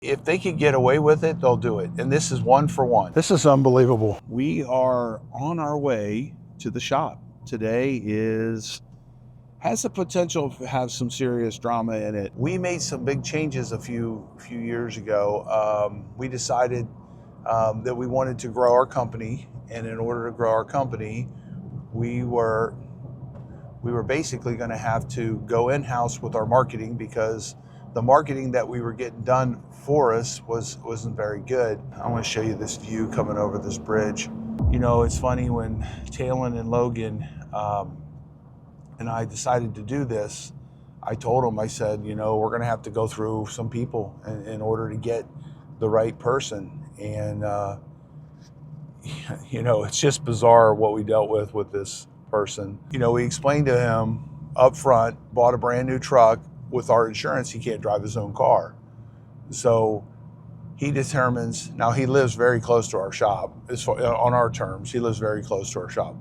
If they could get away with it, they'll do it. And this is one for one. This is unbelievable. We are on our way to the shop. Today has the potential to have some serious drama in it. We made some big changes a few years ago. We decided that we wanted to grow our company, and in order to grow our company, we were basically going to have to go in-house with our marketing, because the marketing that we were getting done for us wasn't very good. I want to show you this view coming over this bridge. You know, it's funny, when Talon and Logan and I decided to do this, I told them, I said, you know, we're going to have to go through some people in order to get the right person. And, you know, it's just bizarre what we dealt with this person. You know, we explained to him up front, bought a brand new truck. With our insurance, he can't drive his own car. So he determines, now he lives very close to our shop, on our terms, he lives very close to our shop.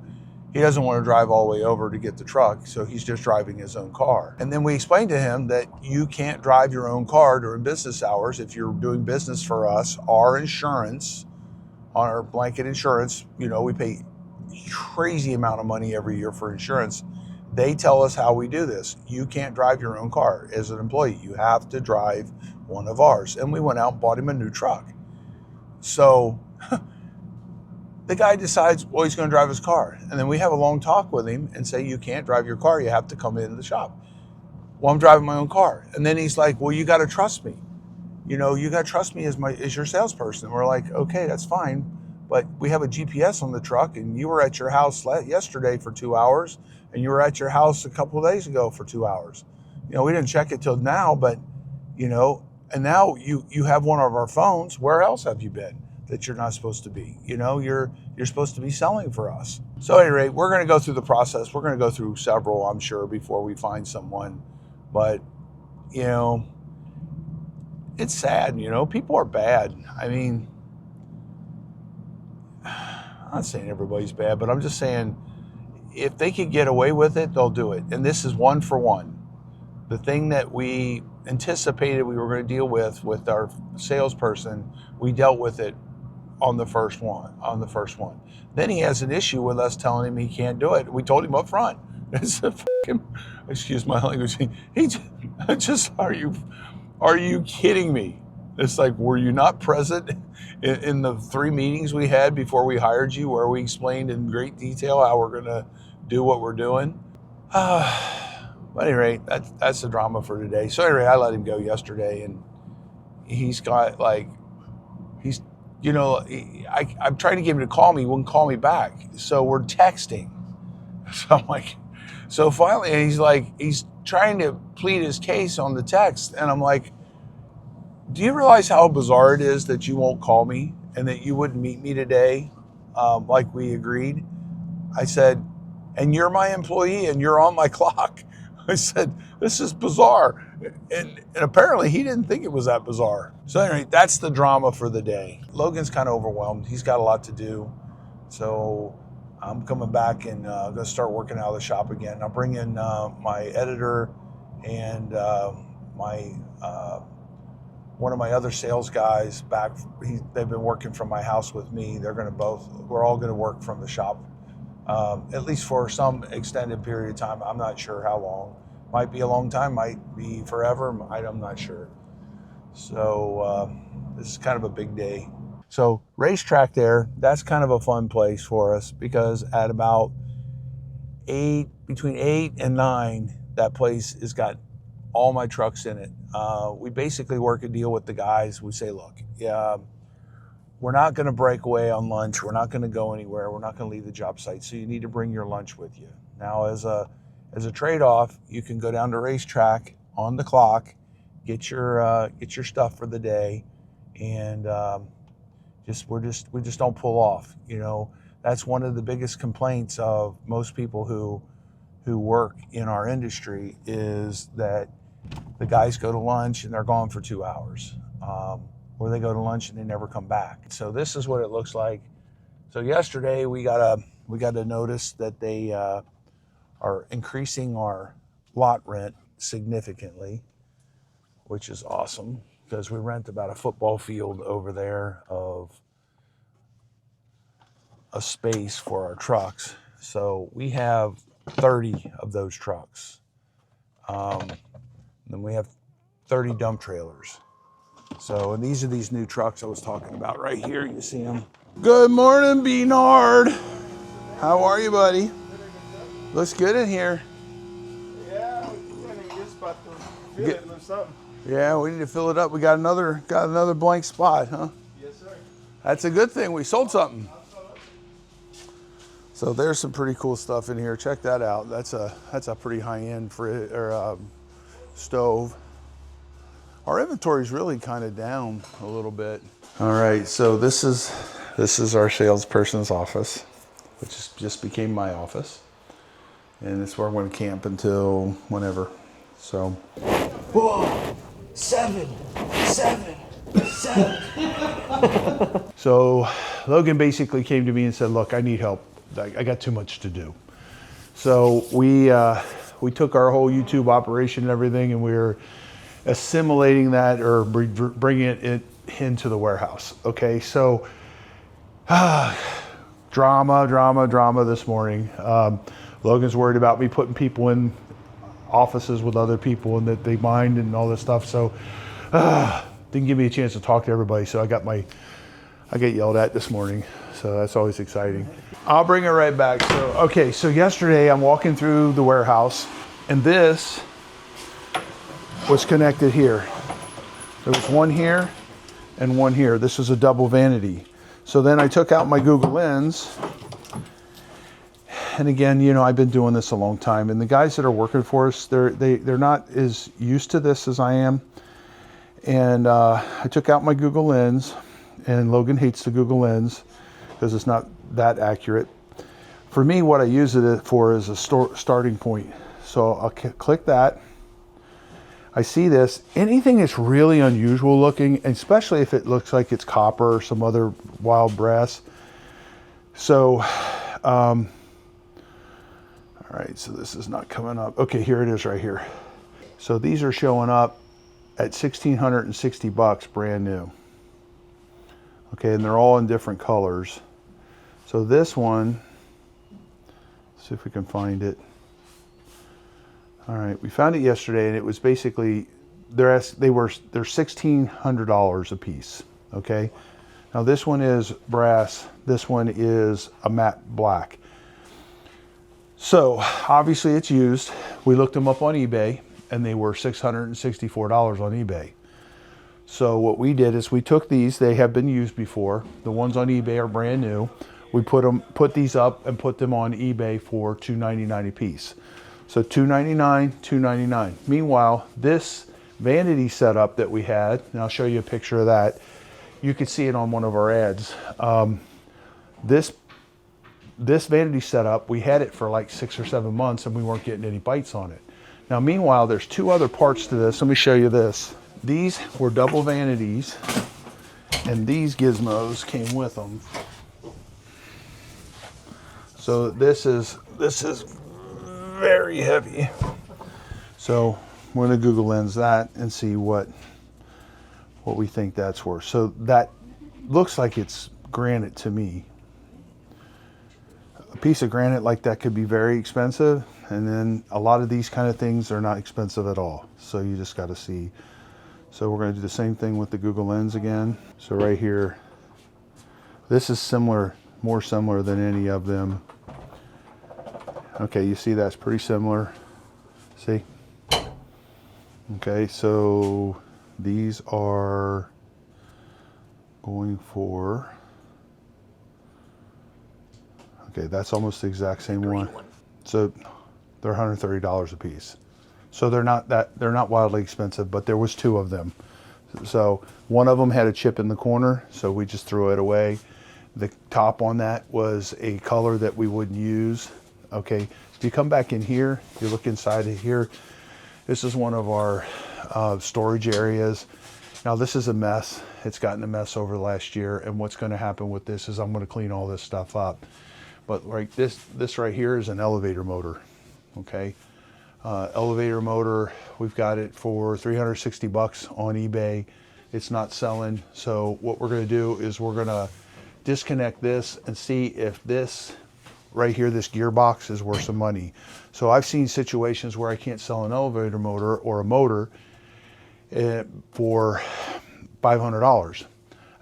He doesn't want to drive all the way over to get the truck, so he's just driving his own car. And then we explained to him that you can't drive your own car during business hours. If you're doing business for us, our insurance, our blanket insurance, you know, we pay crazy amount of money every year for insurance. They tell us how we do this. You can't drive your own car as an employee. You have to drive one of ours. And we went out and bought him a new truck. So the guy decides, well, he's going to drive his car. And then we have a long talk with him and say, you can't drive your car. You have to come into the shop. Well, I'm driving my own car. And then he's like, well, you got to trust me. You know, you got to trust me as your salesperson. And we're like, okay, that's fine. But we have a GPS on the truck, and you were at your house yesterday for 2 hours, and you were at your house a couple of days ago for 2 hours. You know, we didn't check it till now, but, you know, and now you have one of our phones. Where else have you been that you're not supposed to be? You know, you're supposed to be selling for us. So at any rate, we're going to go through the process. We're going to go through several, I'm sure, before we find someone. But, you know, it's sad, you know, people are bad. I mean, I'm not saying everybody's bad, but I'm just saying, if they could get away with it, they'll do it. And this is one for one. The thing that we anticipated we were going to deal with our salesperson, we dealt with it on the first one. Then he has an issue with us telling him he can't do it. We told him up front. It's a fucking, excuse my language. He just, are you kidding me? It's like, were you not present in the 3 meetings we had before we hired you, where we explained in great detail how we're going to do what we're doing? But at any rate, that's the drama for today. So anyway, I let him go yesterday, and he's got like, you know, I'm trying to get him to call me. He wouldn't call me back. So we're texting. So I'm like, so finally he's trying to plead his case on the text. And I'm like, do you realize how bizarre it is that you won't call me and that you wouldn't meet me today like we agreed? I said, and you're my employee and you're on my clock. I said, this is bizarre. And apparently he didn't think it was that bizarre. So anyway, that's the drama for the day. Logan's kind of overwhelmed. He's got a lot to do. So I'm coming back and going to start working out of the shop again. I'll bring in my editor and one of my other sales guys back. They've been working from my house with me. We're all going to work from the shop, at least for some extended period of time. I'm not sure how long. Might be a long time, might be forever. I'm not sure. So this is kind of a big day. So racetrack there, that's kind of a fun place for us, because at about between 8 and 9, that place has got all my trucks in it. We basically work a deal with the guys. We say, look, we're not going to break away on lunch. We're not going to go anywhere. We're not going to leave the job site. So you need to bring your lunch with you. Now, as a trade-off, you can go down to racetrack on the clock, get your stuff for the day, and we just don't pull off. You know, that's one of the biggest complaints of most people who work in our industry, is that the guys go to lunch and they're gone for 2 hours, or they go to lunch and they never come back. So this is what it looks like. So yesterday we got a notice that they are increasing our lot rent significantly, which is awesome. because we rent about a football field over there of a space for our trucks. So we have 30 of those trucks. Then we have 30 dump trailers. So, and these are these new trucks I was talking about right here. You see them. Good morning, Beanard. How are you, buddy? Looks good in here. Yeah, we're just about to fill it or something. Yeah, we need to fill it up. We got another blank spot, huh? Yes, sir. That's a good thing. We sold something. So there's some pretty cool stuff in here. Check that out. That's a pretty high-end stove. Our inventory is really kind of down a little bit. All right, so this is our salesperson's office, which just became my office, and it's where I'm going to camp until whenever. So, Whoa, 7. So Logan basically came to me and said, "Look, I need help. I got too much to do." So we took our whole YouTube operation and everything, and we were assimilating that or bringing it into the warehouse. Okay, so drama this morning. Logan's worried about me putting people in offices with other people and that they mind and all this stuff. So didn't give me a chance to talk to everybody. So I get yelled at this morning. So that's always exciting. I'll bring it right back. So yesterday I'm walking through the warehouse and this was connected here. There was one here and one here. This was a double vanity. So then I took out my Google Lens. And again, you know, I've been doing this a long time, and the guys that are working for us, they're not as used to this as I am. And I took out my Google Lens, and Logan hates the Google Lens because it's not that accurate. For me, what I use it for is a starting point. So I'll click that. I see this. Anything that's really unusual looking, especially if it looks like it's copper or some other wild brass. So, all right, so this is not coming up. Okay, here it is right here. So these are showing up at $1,660 brand new. Okay, and they're all in different colors. So this one, let's see if we can find it. All right, we found it yesterday, and it was basically they're $1,600 a piece. Okay, now this one is brass. This one is a matte black. So obviously it's used. We looked them up on eBay, and they were $664 on eBay. So what we did is we took these. They have been used before. The ones on eBay are brand new. We put these up and put them on eBay for $299 a piece. So $299, $299. Meanwhile, this vanity setup that we had, and I'll show you a picture of that. You could see it on one of our ads. This vanity setup, we had it for like 6 or 7 months, and we weren't getting any bites on it. Now, meanwhile, there's two other parts to this. Let me show you this. These were double vanities, and these gizmos came with them. So this is very heavy. So we're gonna Google Lens that and see what we think that's worth. So that looks like it's granite to me. A piece of granite like that could be very expensive, and then a lot of these kind of things are not expensive at all. So you just got to see. So we're going to do the same thing with the Google Lens again. So right here, this is similar, more similar than any of them. Okay, you see that's pretty similar. See? Okay, so these are going for, okay, that's almost the exact same one. So they're $130 a piece. So they're not wildly expensive, but there was two of them. So one of them had a chip in the corner, so we just threw it away. The top on that was a color that we wouldn't use. Okay, if you come back in here, you look inside of here, this is one of our storage areas. Now this is a mess. It's gotten a mess over the last year, and what's going to happen with this is I'm going to clean all this stuff up. But like this right here is an elevator motor. Okay, elevator motor. We've got it for $360 on eBay. It's not selling. So what we're gonna do is we're gonna disconnect this and see if this right here, this gearbox is worth some money. So I've seen situations where I can't sell an elevator motor or a motor for $500.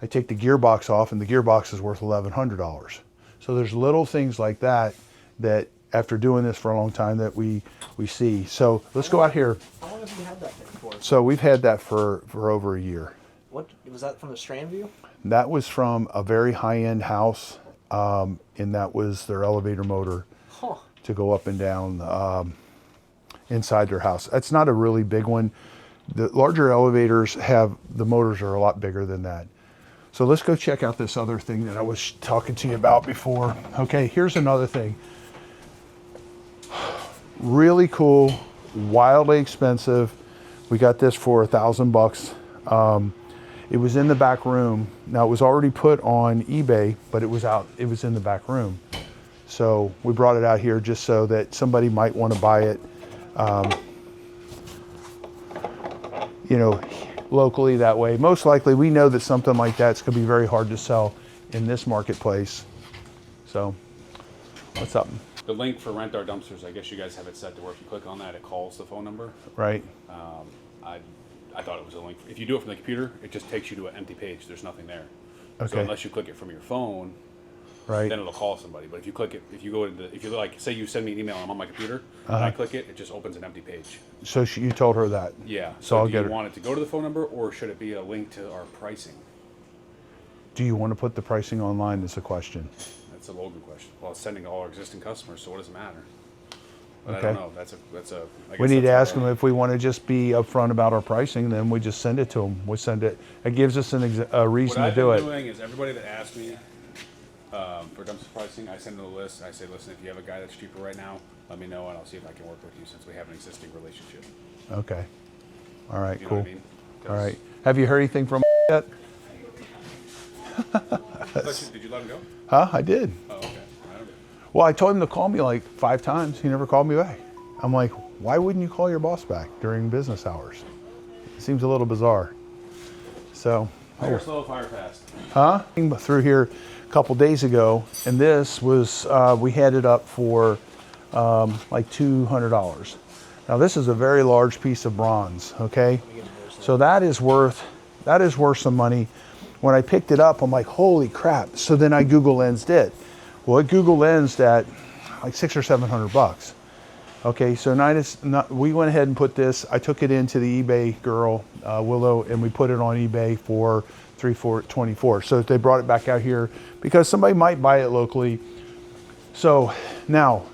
I take the gearbox off and the gearbox is worth $1,100. So there's little things like that that after doing this for a long time that we see. So let's go out here. How long have you had that thing for? So we've had that for over a year. What was that from the Strand View? That was from a very high-end house, and that was their elevator motor to go up and down inside their house. That's not a really big one. The larger elevators the motors are a lot bigger than that. So let's go check out this other thing that I was talking to you about before. Okay, here's another thing. Really cool, wildly expensive. We got this for $1,000. It was in the back room. Now it was already put on eBay, but it was in the back room. So we brought it out here just so that somebody might want to buy it, you know, locally that way. Most likely we know that something like that's going to be very hard to sell in this marketplace. So what's up? The link for Rent Our Dumpsters, I guess you guys have it set to where if you click on that, it calls the phone number. Right. I thought it was a link. If you do it from the computer, it just takes you to an empty page. There's nothing there. Okay. So unless you click it from your phone, Right. then it'll call somebody. But if you click it, if you go into, if you like, say you send me an email and I'm on my computer, and I click it, it just opens an empty page. So you told her that? Yeah. So I'll do get you her. want it to go to the phone number, or should it be a link to our pricing? Do you want to put the pricing online is the question. That's a Logan question. Well, it's sending to all our existing customers, so what does it matter? But Okay. I don't know. That's a. I guess We need to that's ask them if we want to just be upfront about our pricing, then we just send it to them. We send it. It gives us a reason What to do I've it. been doing is everybody that asks me for dumpster pricing, I send them a list. I say, listen, if you have a guy that's cheaper right now, let me know, and I'll see if I can work with you since we have an existing relationship. Okay. All right. You know Cool. what I mean? All right. Have you heard anything from yet? Did you let him go? Huh? I did. Oh, okay. I don't know. Well, I told him to call me like 5 times. He never called me back. I'm like, why wouldn't you call your boss back during business hours? It seems a little bizarre. So, Fire slow, fire fast. huh? Through here a couple days ago, and this was, we had it up for like $200. Now this is a very large piece of bronze, okay? So that is worth some money. When I picked it up, I'm like, holy crap. So then I Google Lensed it. Well, it Google Lensed at like $600 or $700. Okay, so we went ahead and put this, I took it into the eBay girl, Willow, and we put it on eBay for $324. So they brought it back out here because somebody might buy it locally. So now,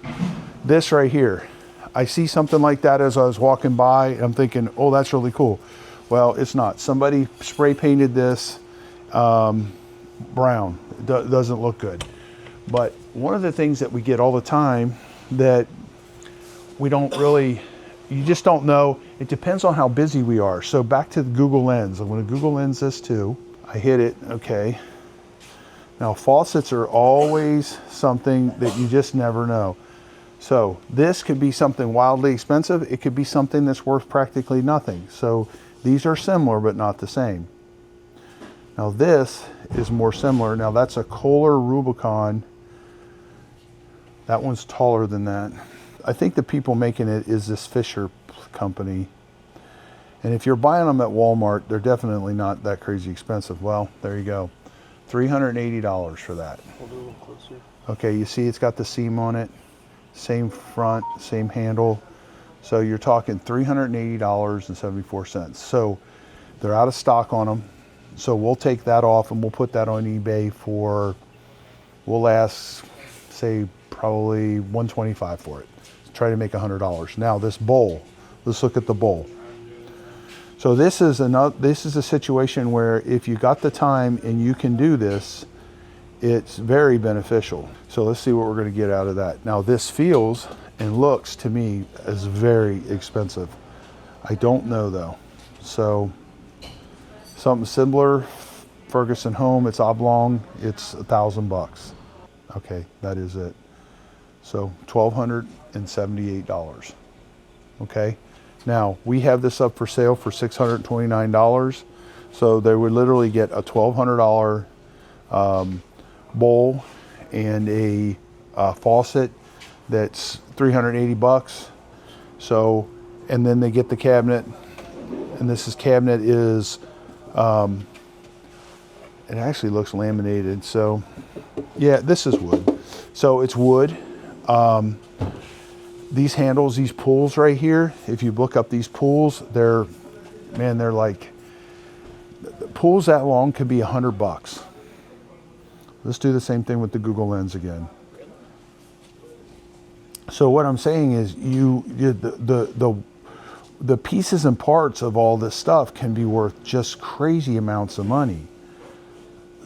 this right here, I see something like that as I was walking by, and I'm thinking, oh, that's really cool. Well, it's not. Somebody spray painted this brown. It doesn't look good. But one of the things that we get all the time that we don't really, you just don't know. It depends on how busy we are. So back to the Google Lens. I'm going to Google Lens this too. I hit it, okay. Now faucets are always something that you just never know. So this could be something wildly expensive. It could be something that's worth practically nothing. So these are similar, but not the same. Now this is more similar. Now that's a Kohler Rubicon. That one's taller than that. I think the people making it is this Fisher company. And if you're buying them at Walmart, they're definitely not that crazy expensive. Well, there you go. $380 for that. We'll do a little closer. Okay, you see it's got the seam on it. Same front, same handle. So you're talking $380.74. So they're out of stock on them. So we'll take that off and we'll put that on eBay for, we'll ask, say, probably $125 for it. Try to make $100. Now this bowl, let's look at the bowl. So this is a situation where if you got the time and you can do this, it's very beneficial. So let's see what we're going to get out of that. Now this feels and looks to me as very expensive. I don't know though. So something similar, Ferguson Home, it's oblong, it's $1,000. Okay, that is it. So $1,278. Okay, now we have this up for sale for $629. So they would literally get a $1,200 bowl and a faucet that's $380. So, and then they get the cabinet, and cabinet is, it actually looks laminated. So yeah, this is wood. So it's wood. These handles, these pulls right here, if you look up these pulls, they're like, pulls that long could be $100. Let's do the same thing with the Google Lens again. So what I'm saying is the pieces and parts of all this stuff can be worth just crazy amounts of money.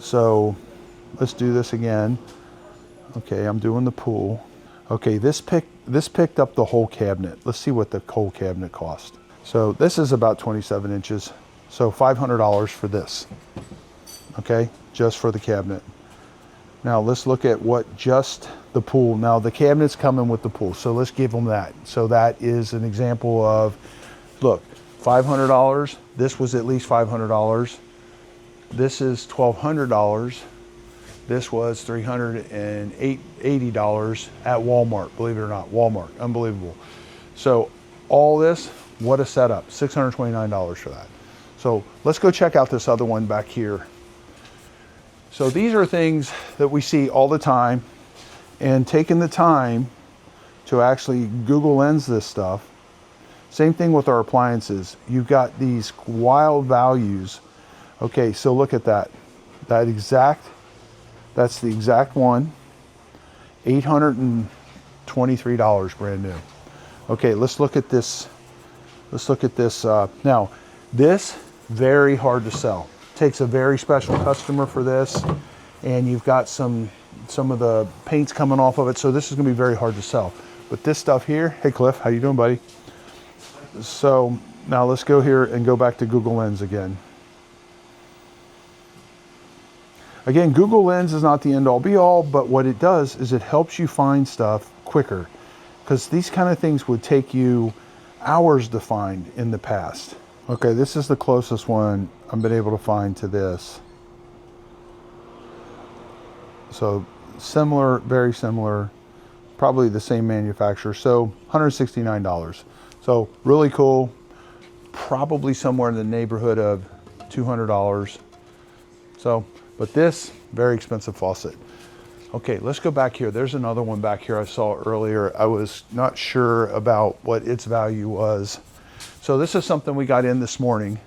So let's do this again. Okay, I'm doing the pool. Okay, this picked up the whole cabinet. Let's see what the whole cabinet cost. So this is about 27 inches. So $500 for this. Okay, just for the cabinet. Now let's look at what just the pool. Now the cabinet's coming with the pool, so let's give them that. So that is an example of, look, $500. This was at least $500. This is $1,200. This was $380 at Walmart, believe it or not, Walmart, unbelievable. So all this, what a setup, $629 for that. So let's go check out this other one back here. So these are things that we see all the time, and taking the time to actually Google Lens this stuff. Same thing with our appliances. You've got these wild values. Okay, so look at that. That's the exact one. $823 brand new. Okay, let's look at this. Let's look at this. Now, this, very hard to sell. Takes a very special customer for this, and you've got some of the paints coming off of it, so this is gonna be very hard to sell. But this stuff here, hey Cliff, how you doing, buddy? So now let's go here and go back to Google Lens again. Again, Google Lens is not the end all be all, but what it does is it helps you find stuff quicker, because these kind of things would take you hours to find in the past. Okay, this is the closest one I've been able to find to this. So similar, very similar, probably the same manufacturer. So $169. So really cool, probably somewhere in the neighborhood of $200. So, but this, very expensive faucet. Okay, let's go back here. There's another one back here I saw earlier. I was not sure about what its value was. So this is something we got in this morning.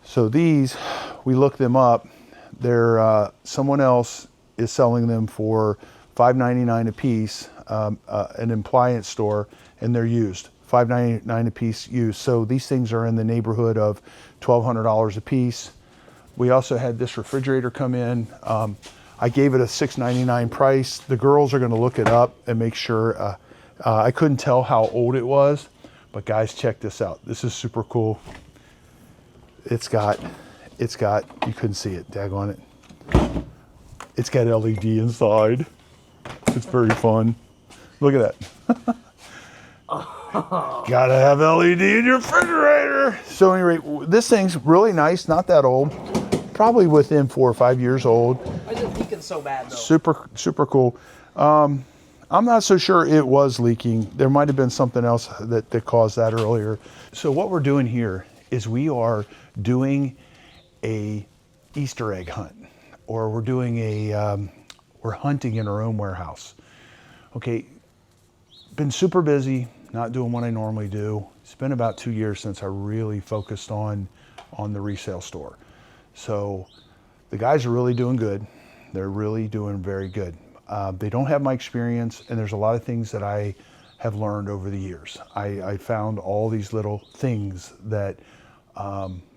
So these, we looked them up. They're, someone else is selling them for $5.99 a piece, an appliance store, and they're used. $5.99 a piece used. So these things are in the neighborhood of $1,200 a piece. We also had this refrigerator come in. I gave it a $6.99 price. The girls are gonna look it up and make sure. I couldn't tell how old it was, but guys, check this out. This is super cool. It's got, you couldn't see it, daggone it. It's got LED inside. It's very fun. Look at that. Gotta have LED in your refrigerator. So anyway, this thing's really nice, not that old. Probably within 4 or 5 years old. Why is it leaking so bad though? Super cool. I'm not so sure it was leaking. There might have been something else that caused that earlier. So what we're doing here is we are doing a Easter egg hunt, or we're doing we're hunting in our own warehouse. Okay, been super busy, not doing what I normally do. It's been about 2 years since I really focused on the resale store. So the guys are really doing good. They're really doing very good. They don't have my experience, and there's a lot of things that I have learned over the years. I found all these little things that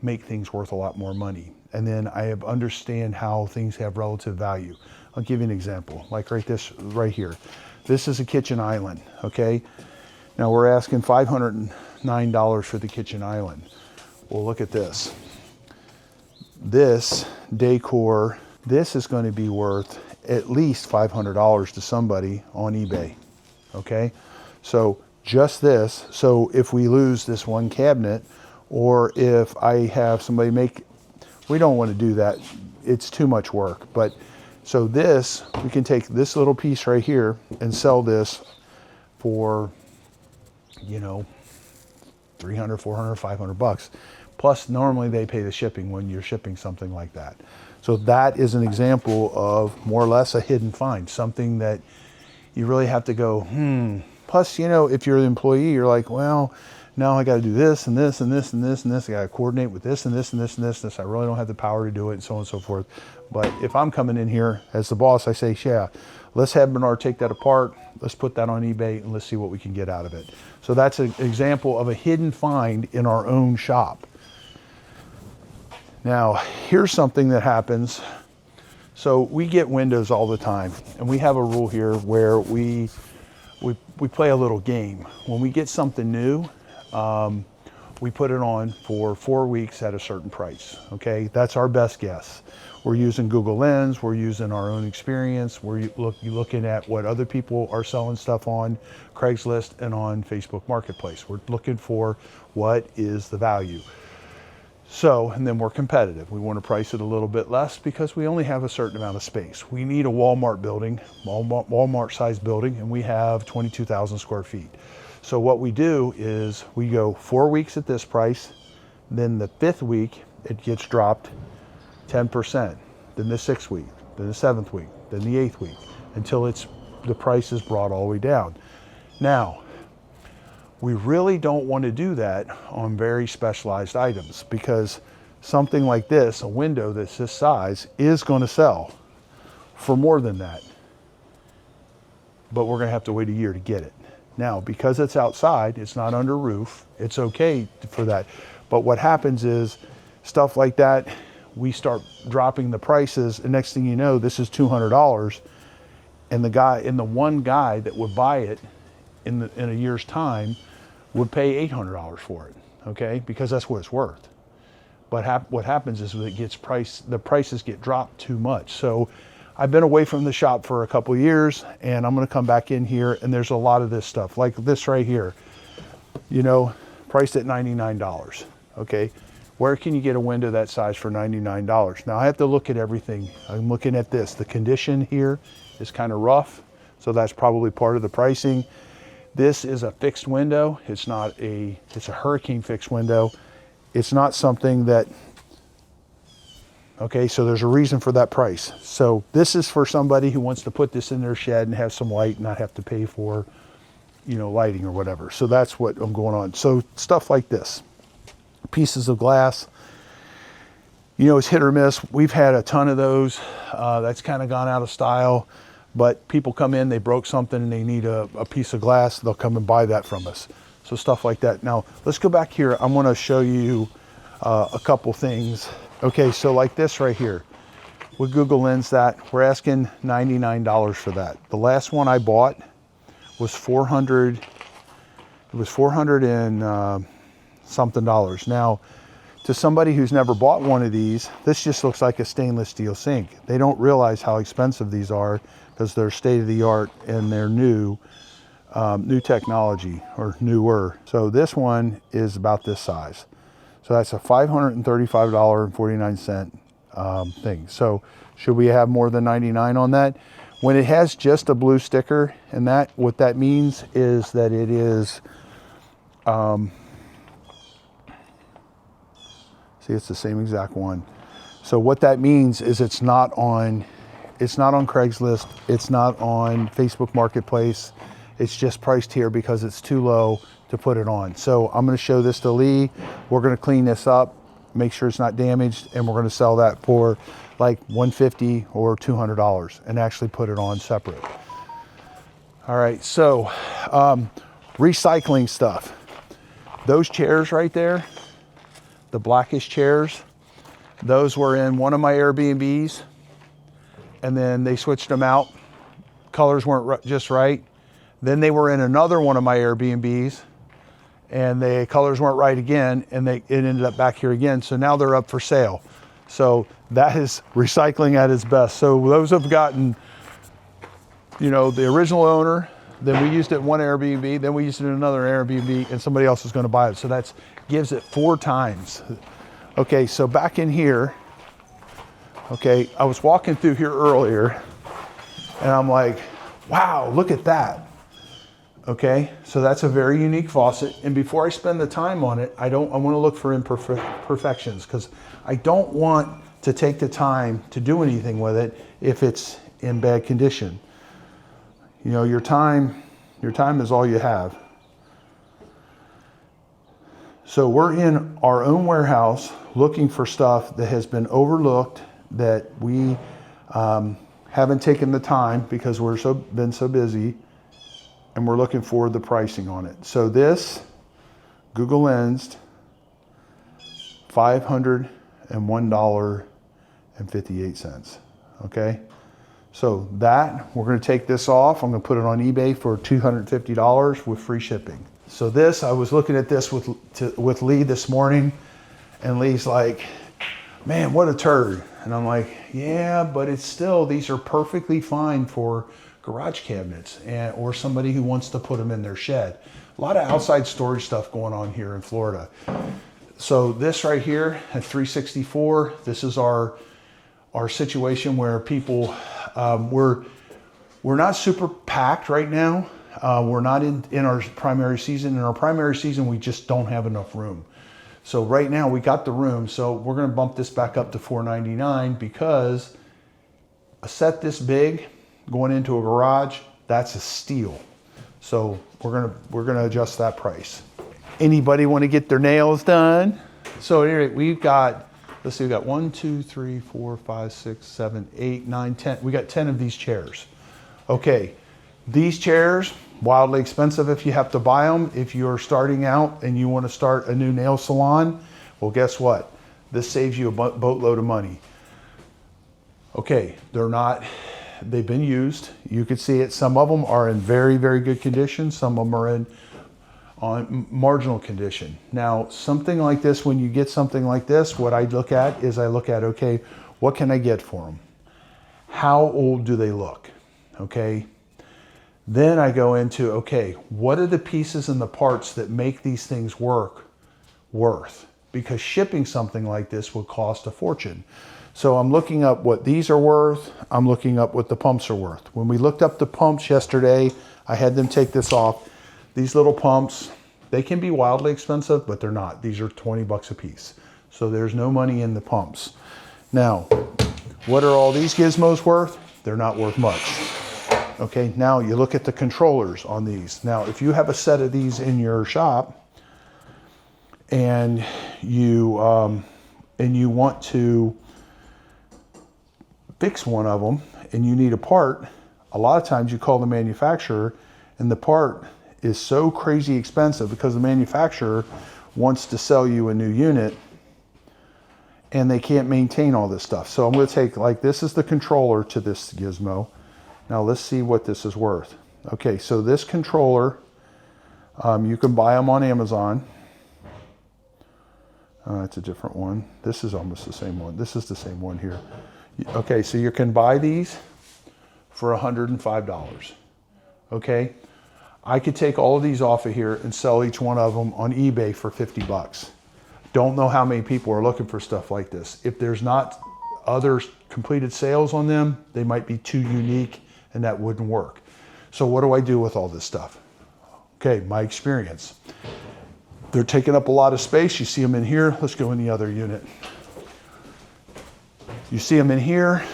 make things worth a lot more money. And then I have understand how things have relative value. I'll give you an example, like right here. This is a kitchen island, okay? Now we're asking $509 for the kitchen island. Well, look at this. This decor, this is going to be worth at least $500 to somebody on eBay, okay? So just this, so if we lose this one cabinet, or if I have somebody make, we don't want to do that. It's too much work. But so this, we can take this little piece right here and sell this for, you know, 300, 400, 500 bucks. Plus normally they pay the shipping when you're shipping something like that. So that is an example of more or less a hidden find, something that you really have to go, Plus, you know, if you're the employee, you're like, well, now I got to do this and this and this and this and this. I got to coordinate with this and this and this and this and this. I really don't have the power to do it, and so on and so forth. But if I'm coming in here as the boss, I say, yeah, let's have Bernard take that apart. Let's put that on eBay and let's see what we can get out of it. So that's an example of a hidden find in our own shop. Now, here's something that happens. So we get windows all the time, and we have a rule here where we play a little game. When we get something new, we put it on for 4 weeks at a certain price, okay? That's our best guess. We're using Google Lens, we're using our own experience, we're looking at what other people are selling stuff on Craigslist and on Facebook Marketplace. We're looking for what is the value. So, and then we're competitive. We want to price it a little bit less because we only have a certain amount of space. We need a Walmart building, Walmart size building, and we have 22,000 square feet. So what we do is we go 4 weeks at this price, then the 5th week, it gets dropped 10%, then the 6th week, then the 7th week, then the 8th week, until the price is brought all the way down. Now, we really don't want to do that on very specialized items, because something like this, a window that's this size, is going to sell for more than that. But we're going to have to wait a year to get it. Now, because it's outside, it's not under roof, it's okay for that. But what happens is stuff like that, we start dropping the prices, and next thing you know, this is $200, and the one guy that would buy it in a year's time would pay $800 for it, okay? Because that's what it's worth. But what happens is the prices get dropped too much. So I've been away from the shop for a couple of years, and I'm gonna come back in here, and there's a lot of this stuff, like this right here, you know, priced at $99, okay? Where can you get a window that size for $99? Now I have to look at everything. I'm looking at this. The condition here is kind of rough, so that's probably part of the pricing. This is a fixed window. It's a hurricane fixed window. It's not something that, okay, so there's a reason for that price. So this is for somebody who wants to put this in their shed and have some light and not have to pay for, you know, lighting or whatever. So that's what I'm going on. So stuff like this, pieces of glass, you know, it's hit or miss. We've had a ton of those. That's kind of gone out of style. But people come in, they broke something and they need a piece of glass, they'll come and buy that from us. So stuff like that. Now, let's go back here. I'm gonna show you a couple things. Okay, so like this right here, with Google Lens that, we're asking $99 for that. The last one I bought was 400, it was 400 and something dollars. Now, to somebody who's never bought one of these, this just looks like a stainless steel sink. They don't realize how expensive these are, because they're state of the art and they're new technology, or newer. So this one is about this size. So that's a $535.49 thing. So should we have more than 99 on that? When it has just a blue sticker, and that, what that means is that it is, see, it's the same exact one. So what that means is it's not on Craigslist, it's not on Facebook Marketplace, it's just priced here because it's too low to put it on. So I'm gonna show this to Lee, we're gonna clean this up, make sure it's not damaged, and we're gonna sell that for like $150 or $200 and actually put it on separate. All right, so recycling stuff. Those chairs right there, the blackish chairs, those were in one of my Airbnbs, and then they switched them out. Colors weren't just right. Then they were in another one of my Airbnbs, and the colors weren't right again, and it ended up back here again. So now they're up for sale. So that is recycling at its best. So those have gotten, you know, the original owner then we used it in one Airbnb, then we used it in another Airbnb, and somebody else is going to buy it. So that gives it 4 times. Okay, so back in here, okay, I was walking through here earlier, and I'm like, wow, look at that. Okay, so that's a very unique faucet. And before I spend the time on it, I want to look for imperfections, because I don't want to take the time to do anything with it if it's in bad condition. You know, your time is all you have. So we're in our own warehouse looking for stuff that has been overlooked, that we haven't taken the time because been so busy, and we're looking for the pricing on it. So this Google Lensed, $501.58. Okay, so that we're going to take this off. I'm going to put it on eBay for $250 with free shipping. So this, I was looking at this with Lee this morning, and Lee's like, man, what a turd. And I'm like, yeah, but it's still, these are perfectly fine for garage cabinets or somebody who wants to put them in their shed. A lot of outside storage stuff going on here in Florida. So this right here at 364, this is our situation where people, we're not super packed right now. We're not in our primary season. In our primary season, we just don't have enough room. So right now we got the room, so we're going to bump this back up to $499, because a set this big going into a garage, that's a steal. So we're gonna adjust that price. Anybody want to get their nails done? So anyway, we've got, let's see, we got 1, 2, 3, 4, 5, 6, 7, 8, 9, 10. We got 10 of these chairs. Okay, these chairs, wildly expensive if you have to buy them. If you're starting out and you want to start a new nail salon, well, guess what? This saves you a boatload of money. Okay, they've been used. You can see it. Some of them are in very, very good condition. Some of them are on marginal condition. Now, something like this, when you get something like this, what I look at, okay, what can I get for them? How old do they look? Okay. Then I go into, okay, what are the pieces and the parts that make these things worth? Because shipping something like this would cost a fortune. So I'm looking up what these are worth. I'm looking up what the pumps are worth. When we looked up the pumps yesterday, I had them take this off. These little pumps, they can be wildly expensive, but they're not. These are 20 bucks a piece. So there's no money in the pumps. Now, what are all these gizmos worth? They're not worth much. Okay, now you look at the controllers on these. Now, if you have a set of these in your shop and you want to fix one of them and you need a part, a lot of times you call the manufacturer, and the part is so crazy expensive because the manufacturer wants to sell you a new unit and they can't maintain all this stuff. So I'm going to take, like, this is the controller to this gizmo. Now let's see what this is worth. Okay, so this controller, you can buy them on Amazon. It's a different one. This is almost the same one. This is the same one here. Okay, so you can buy these for $105. Okay, I could take all of these off of here and sell each one of them on eBay for 50 bucks. Don't know how many people are looking for stuff like this. If there's not other completed sales on them, they might be too unique and that wouldn't work. So what do I do with all this stuff? Okay, my experience. They're taking up a lot of space. You see them in here. Let's go in the other unit. You see them in here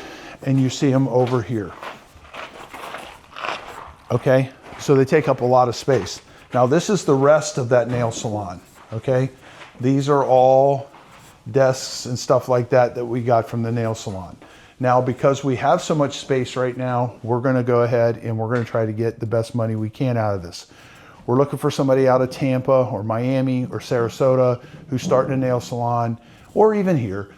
and you see them over here. Okay, so they take up a lot of space. Now this is the rest of that nail salon. Okay, these are all desks and stuff like that that we got from the nail salon. Now, because we have so much space right now, we're going to go ahead and we're going to try to get the best money we can out of this. We're looking for somebody out of Tampa or Miami or Sarasota who's starting a nail salon, or even here.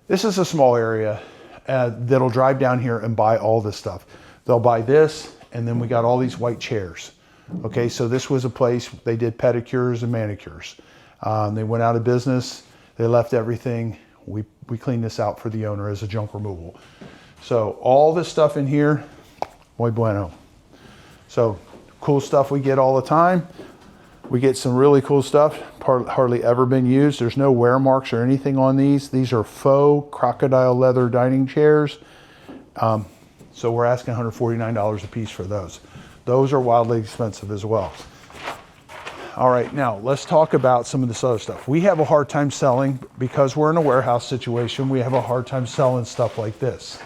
This is a small area that'll drive down here and buy all this stuff. They'll buy this, and then we got all these white chairs. Okay, so this was a place they did pedicures and manicures. They went out of business. They left everything. We cleaned this out for the owner as a junk removal. So all this stuff in here, muy bueno. So cool stuff we get all the time. We get some really cool stuff, hardly ever been used. There's no wear marks or anything on these. These are faux crocodile leather dining chairs. So we're asking $149 a piece for those. Those are wildly expensive as well. All right, now let's talk about some of this other stuff. We have a hard time selling, because we're in a warehouse situation, we have a hard time selling stuff like this.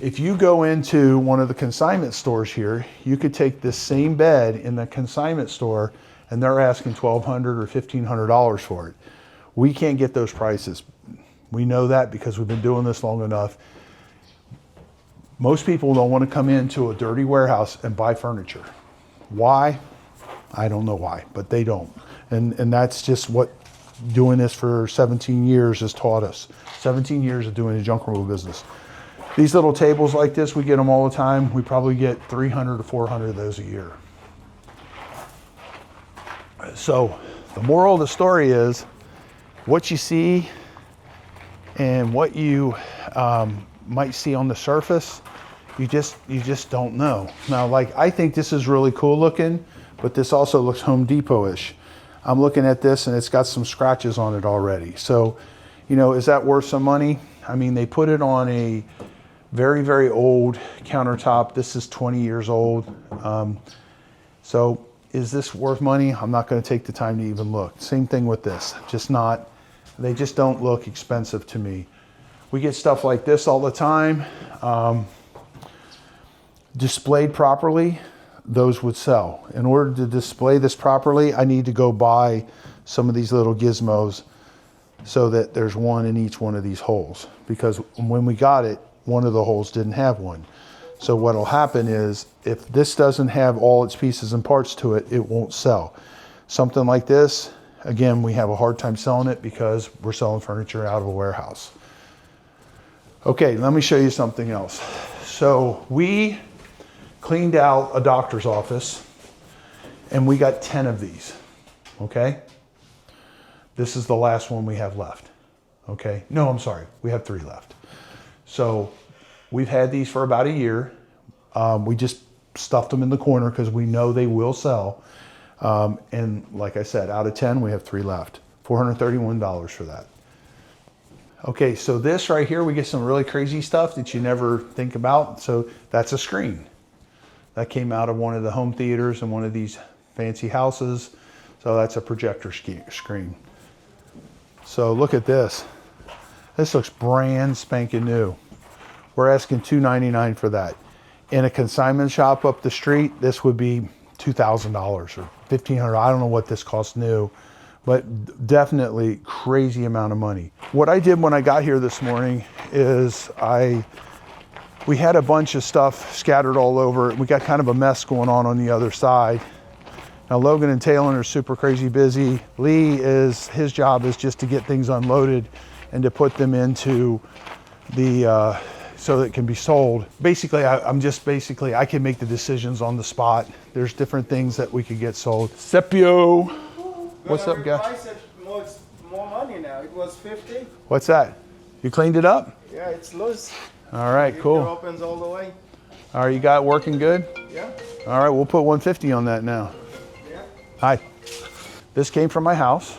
If you go into one of the consignment stores here, you could take this same bed in the consignment store and they're asking $1,200 or $1,500 for it. We can't get those prices. We know that because we've been doing this long enough. Most people don't want to come into a dirty warehouse and buy furniture. Why? I don't know why, but they don't. And that's just what doing this for 17 years has taught us. 17 years of doing the junk removal business. These little tables like this, we get them all the time. We probably get 300 to 400 of those a year. So the moral of the story is, what you see and what you might see on the surface, you just don't know. Now, like, I think this is really cool looking, but this also looks Home Depot-ish. I'm looking at this and it's got some scratches on it already. So, you know, is that worth some money? I mean, they put it on a very, very old countertop. This is 20 years old. So is this worth money? I'm not going to take the time to even look. Same thing with this, they just don't look expensive to me. We get stuff like this all the time. Displayed properly, those would sell. In order to display this properly, I need to go buy some of these little gizmos so that there's one in each one of these holes. Because when we got it, one of the holes didn't have one. So what'll happen is, if this doesn't have all its pieces and parts to it, it won't sell. Something like this, again, we have a hard time selling it because we're selling furniture out of a warehouse. Okay, let me show you something else. So we cleaned out a doctor's office and we got 10 of these, okay? This is the last one we have left, okay? No, I'm sorry, we have 3 left. So we've had these for about a year. We just stuffed them in the corner because we know they will sell. And like I said, out of 10, we have 3 left. $431 for that. Okay, so this right here, we get some really crazy stuff that you never think about. So that's a screen. That came out of one of the home theaters in one of these fancy houses. So that's a projector screen. So look at this. This looks brand spanking new. We're asking $299 for that. In a consignment shop up the street, this would be $2,000 or $1,500. I don't know what this costs new, but definitely crazy amount of money. What I did when I got here this morning is we had a bunch of stuff scattered all over. We got kind of a mess going on the other side. Now Logan and Talon are super crazy busy. Lee, his job is just to get things unloaded and to put them into the, so that it can be sold. Basically, I can make the decisions on the spot. There's different things that we could get sold. Sepio, what's up, guy? Price it more money now. It was 50. What's that? You cleaned it up? Yeah, it's loose. All right, It cool. opens all the way. All right, you got it working good? Yeah. All right, we'll put 150 on that now. Yeah. Hi. This came from my house.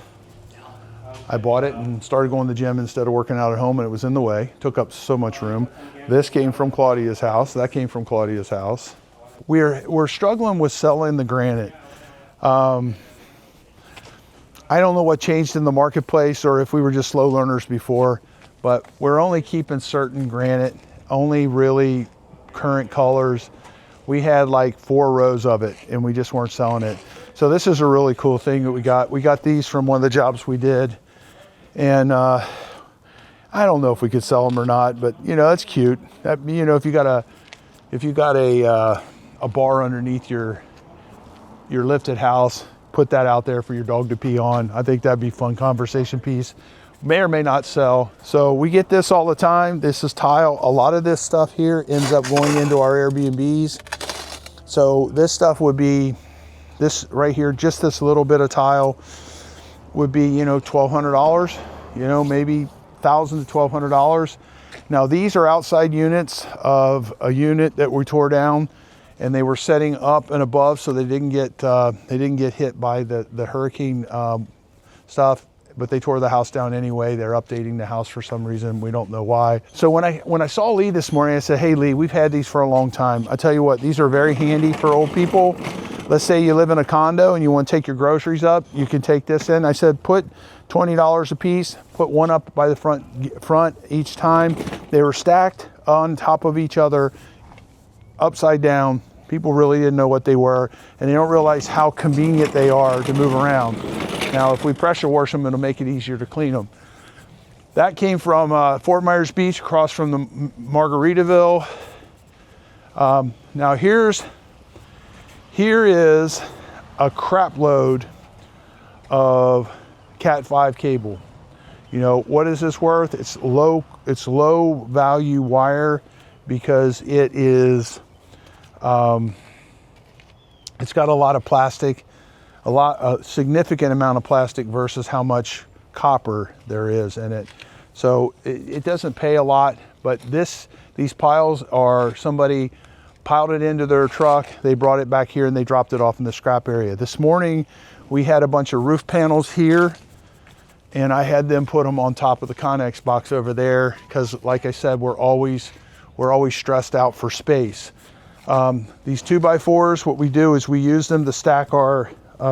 I bought it and started going to the gym instead of working out at home, and it was in the way. Took up so much room. This came from Claudia's house. That came from Claudia's house. We're struggling with selling the granite. I don't know what changed in the marketplace or if we were just slow learners before, but we're only keeping certain granite, only really current colors. We had like 4 rows of it and we just weren't selling it. So this is a really cool thing that we got. We got these from one of the jobs we did. And I don't know if we could sell them or not, but you know, it's cute. That, you know, if you got a bar underneath your lifted house, put that out there for your dog to pee on. I think that'd be a fun conversation piece. May or may not sell. So we get this all the time. This is tile. A lot of this stuff here ends up going into our Airbnbs. So this stuff would be, this right here, just this little bit of tile would be, you know, $1,200, you know, maybe $1,000 to $1,200. Now these are outside units of a unit that we tore down, and they were setting up and above so they didn't get hit by the hurricane stuff. But they tore the house down anyway. They're updating the house for some reason. We don't know why. So when I saw Lee this morning, I said, hey Lee, we've had these for a long time. I tell you what, these are very handy for old people. Let's say you live in a condo and you want to take your groceries up, you can take this in. I said, put $20 a piece, put one up by the front each time. They were stacked on top of each other, upside down. People really didn't know what they were, and they don't realize how convenient they are to move around. Now, if we pressure wash them, it'll make it easier to clean them. That came from Fort Myers Beach, across from the Margaritaville. Now here is a crap load of Cat 5 cable. You know, what is this worth? It's low value wire because it is, it's got a lot of plastic, a significant amount of plastic versus how much copper there is in it. So it doesn't pay a lot, but these piles are, somebody piled it into their truck, they brought it back here and they dropped it off in the scrap area. This morning we had a bunch of roof panels here, and I had them put them on top of the Connex box over there because, like I said, we're always stressed out for space. These 2x4s, what we do is we use them to stack our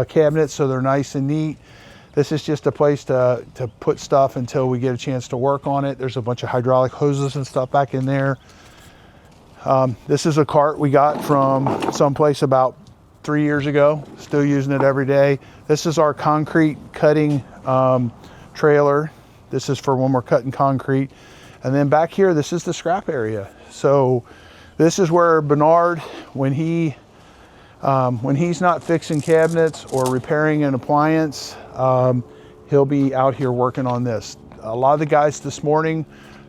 cabinets so they're nice and neat. This is just a place to put stuff until we get a chance to work on it. There's a bunch of hydraulic hoses and stuff back in there. This is a cart we got from someplace about 3 years ago. Still using it every day. This is our concrete cutting trailer. This is for when we're cutting concrete. And then back here, this is the scrap area. So this is where Bernard, when he's not fixing cabinets or repairing an appliance, he'll be out here working on this. A lot of the guys this morning,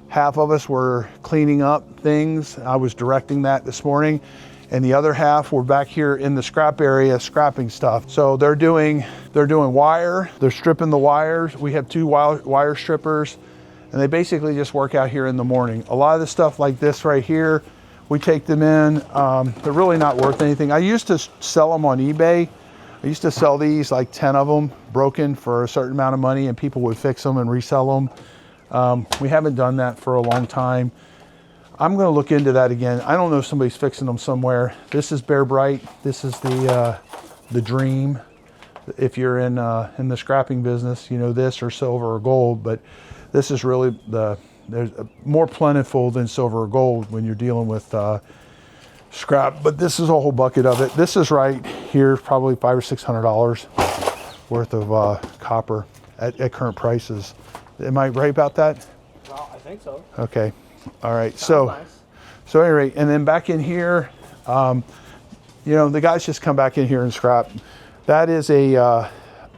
half of us were cleaning up things. I was directing that this morning. And the other half were back here in the scrap area scrapping stuff. So they're doing wire, they're stripping the wires. We have 2 wire strippers, and they basically just work out here in the morning. A lot of the stuff like this right here, we take them in. They're really not worth anything. I used to sell them on eBay. I used to sell these, like 10 of them, broken, for a certain amount of money, and people would fix them and resell them. We haven't done that for a long time. I'm going to look into that again. I don't know if somebody's fixing them somewhere. This is Bear Bright. This is the dream. If you're in the scrapping business, you know, this or silver or gold. But this is really there's more plentiful than silver or gold when you're dealing with scrap. But this is a whole bucket of it. This is right here, probably $500 or $600 worth of copper at current prices. Am I right about that? Well, I think so. Okay. All right. Sounds nice. So anyway, and then back in here, you know, the guys just come back in here and scrap. That is a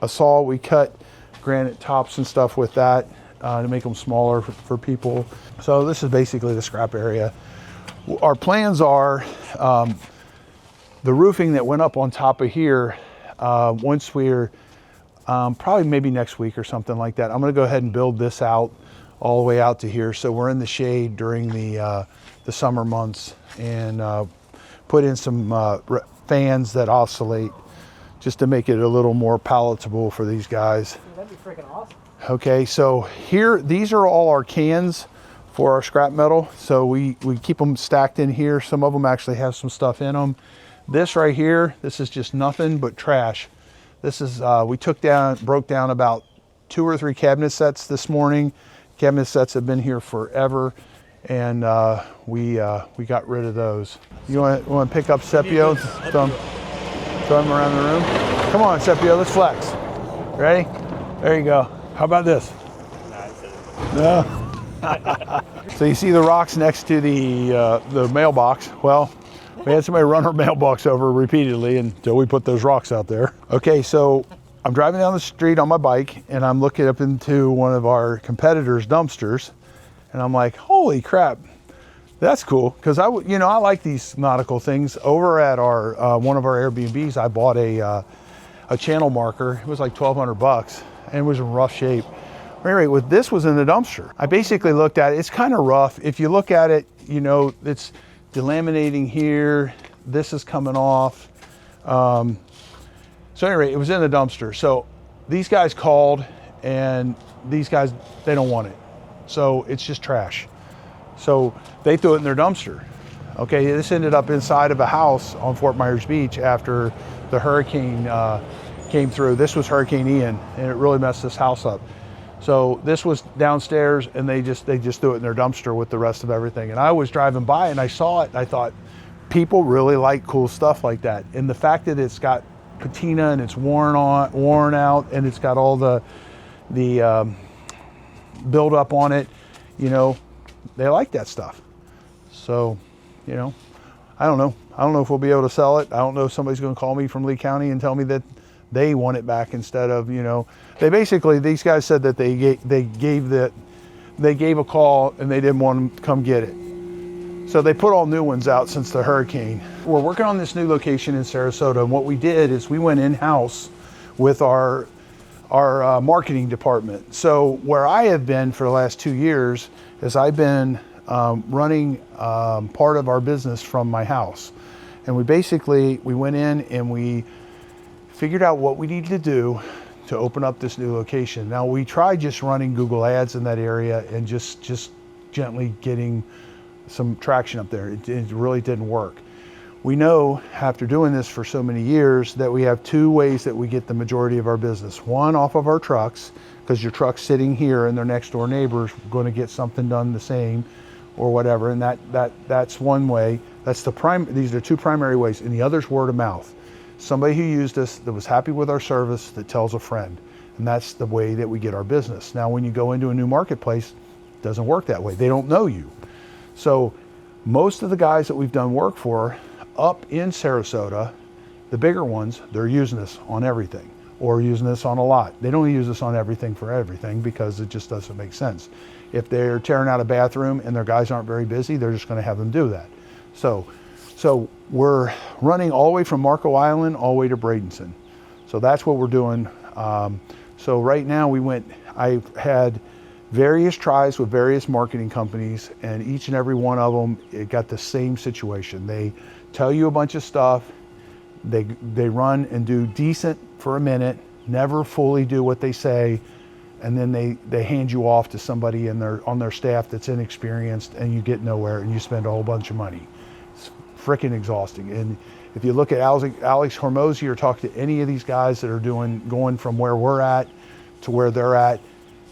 saw. We cut granite tops and stuff with that to make them smaller for people. So this is basically the scrap area. Our plans are the roofing that went up on top of here. Once we're probably maybe next week or something like that, I'm going to go ahead and build this out all the way out to here, so we're in the shade during the summer months, and put in some fans that oscillate just to make it a little more palatable for these guys. That'd be freaking awesome. Okay, so here, these are all our cans for our scrap metal. So we keep them stacked in here. Some of them actually have some stuff in them. This right here, this is just nothing but trash. This is, we broke down about 2 or 3 cabinet sets this morning. Cabinet sets have been here forever, and we got rid of those. You want to pick up Sepio? Throw him around the room. Come on, Sepio, let's flex. Ready? There you go. How about this? No. So you see the rocks next to the mailbox. Well, we had somebody run our mailbox over repeatedly until we put those rocks out there. Okay, so I'm driving down the street on my bike, and I'm looking up into one of our competitors' dumpsters, and I'm like, holy crap, that's cool. Because I like these nautical things. Over at our one of our Airbnbs, I bought a channel marker. It was like $1,200, and it was in rough shape. Anyway, this was in the dumpster. I basically looked at it. It's kind of rough. If you look at it, you know, it's delaminating here. This is coming off. So anyway, it was in the dumpster. So these guys called, and these guys, they don't want it. So it's just trash. So they threw it in their dumpster. Okay, this ended up inside of a house on Fort Myers Beach after the hurricane came through. This was Hurricane Ian, and it really messed this house up. So this was downstairs, and they just threw it in their dumpster with the rest of everything. And I was driving by and I saw it, and I thought, people really like cool stuff like that. And the fact that it's got patina and it's worn out, and it's got all the build up on it, you know, they like that stuff. So, you know, I don't know if we'll be able to sell it. I don't know if somebody's going to call me from Lee County and tell me that they want it back instead of, you know, they basically, these guys said that they gave a call and they didn't want them to come get it. So they put all new ones out since the hurricane. We're working on this new location in Sarasota, and what we did is we went in-house with our marketing department. So where I have been for the last 2 years is I've been running part of our business from my house. And we went in and we figured out what we needed to do to open up this new location. Now we tried just running Google ads in that area and just gently getting some traction up there. It really didn't work. We know after doing this for so many years that we have two ways that we get the majority of our business. One, off of our trucks, because your truck's sitting here and their next door neighbor's going to get something done the same or whatever, and that's one way. These are two primary ways, and the other's word of mouth. Somebody who used us that was happy with our service that tells a friend, and that's the way that we get our business. Now when you go into a new marketplace, it doesn't work that way. They don't know you. So most of the guys that we've done work for up in Sarasota, the bigger ones, they're using us on everything or using this on a lot. They don't use us on everything for everything because it just doesn't make sense. If they're tearing out a bathroom and their guys aren't very busy, they're just going to have them do that. So we're running all the way from Marco Island all the way to Bradenton. So that's what we're doing. So right now I had various tries with various marketing companies, and each and every one of them, it got the same situation. They tell you a bunch of stuff, they run and do decent for a minute, never fully do what they say, and then they hand you off to somebody on their staff that's inexperienced, and you get nowhere and you spend a whole bunch of money. It's freaking exhausting. And if you look at Alex Hormozy or talk to any of these guys that are going from where we're at to where they're at,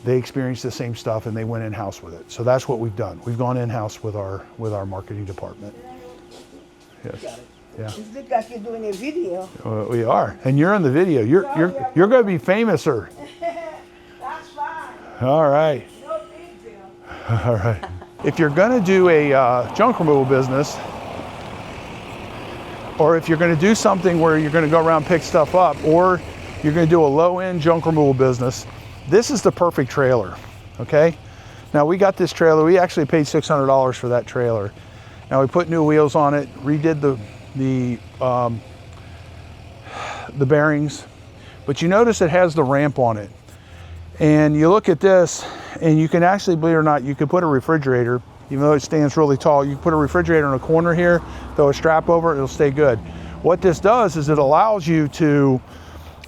they experienced the same stuff and they went in-house with it. So that's what we've done. We've gone in-house with our marketing department. Yes. Yeah. It looks like you're doing a video. We are, and you're in the video. You're going to be famous, sir. That's fine. All right. No big deal. All right. If you're going to do a junk removal business, or if you're going to do something where you're going to go around pick stuff up, or you're going to do a low-end junk removal business, this is the perfect trailer. Okay. Now we got this trailer. We actually paid $600 for that trailer. Now we put new wheels on it, redid the bearings, but you notice it has the ramp on it. And you look at this, and you can actually, believe it or not, you can put a refrigerator, even though it stands really tall, you can put a refrigerator in a corner here, throw a strap over it, it'll stay good. What this does is it allows you to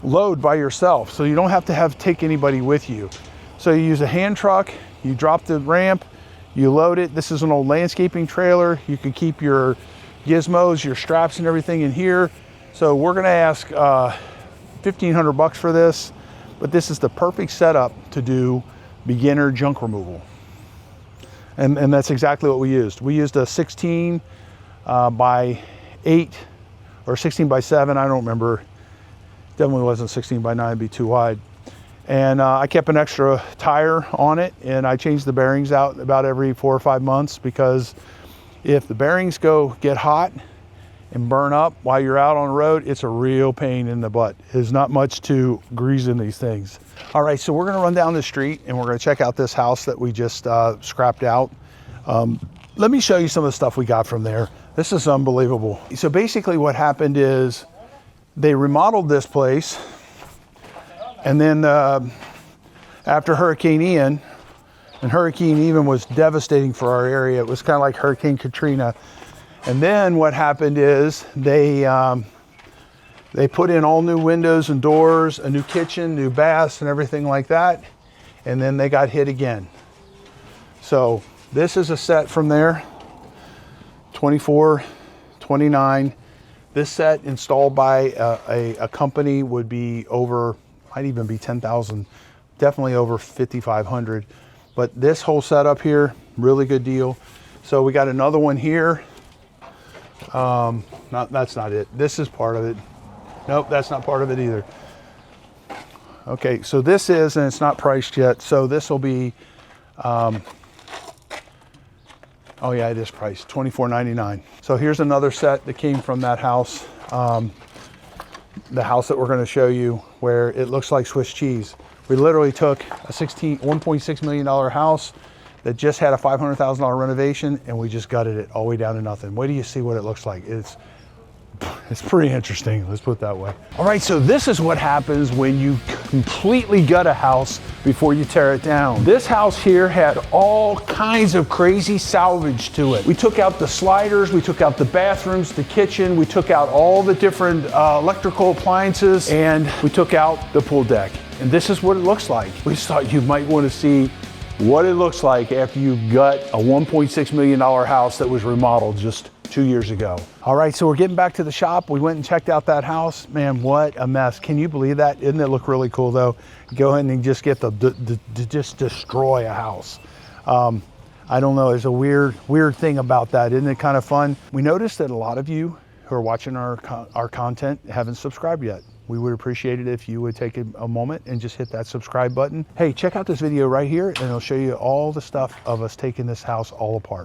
load by yourself, so you don't have to take anybody with you. So you use a hand truck, you drop the ramp, you load it. This is an old landscaping trailer. You can keep your gizmos, your straps and everything in here. So we're gonna ask $1,500 for this, but this is the perfect setup to do beginner junk removal. And that's exactly what we used. We used a 16 by 8 or 16 by 7, I don't remember. Definitely wasn't 16 by 9, it'd be too wide. And I kept an extra tire on it, and I changed the bearings out about every 4 or 5 months, because if the bearings get hot and burn up while you're out on the road, it's a real pain in the butt. There's not much to greasing these things. All right, so we're gonna run down the street and we're gonna check out this house that we just scrapped out. Let me show you some of the stuff we got from there. This is unbelievable. So basically what happened is they remodeled this place, and then after Hurricane Ian, and Hurricane Ian was devastating for our area. It was kind of like Hurricane Katrina. And then what happened is they put in all new windows and doors, a new kitchen, new baths and everything like that. And then they got hit again. So this is a set from there, 24, 29. This set installed by a company would be over, might even be 10,000, definitely over 5,500. But this whole setup here, really good deal. So we got another one here. That's not it. This is part of it. Nope, that's not part of it either. Okay, so this is, and it's not priced yet. So this will be, oh yeah, it is priced, $24.99. So here's another set that came from that house. The house that we're going to show you, where it looks like Swiss cheese. We literally took a $1.6 million house that just had a $500,000 renovation, and we just gutted it all the way down to nothing. Wait till you see what it looks like. It's pretty interesting, let's put it that way. All right, so this is what happens when you completely gut a house before you tear it down. This house here had all kinds of crazy salvage to it. We took out the sliders, we took out the bathrooms, the kitchen, we took out all the different electrical appliances, and we took out the pool deck. And this is what it looks like. We just thought you might want to see what it looks like after you gut a $1.6 million house that was remodeled just 2 years ago. All right, so we're getting back to the shop. We went and checked out that house. Man, what a mess. Can you believe that? Didn't it look really cool though? Go ahead and just get just destroy a house. I don't know, there's a weird thing about that. Isn't it kind of fun? We noticed that a lot of you who are watching our content haven't subscribed yet. We would appreciate it if you would take a moment and just hit that subscribe button. Hey, check out this video right here and it'll show you all the stuff of us taking this house all apart.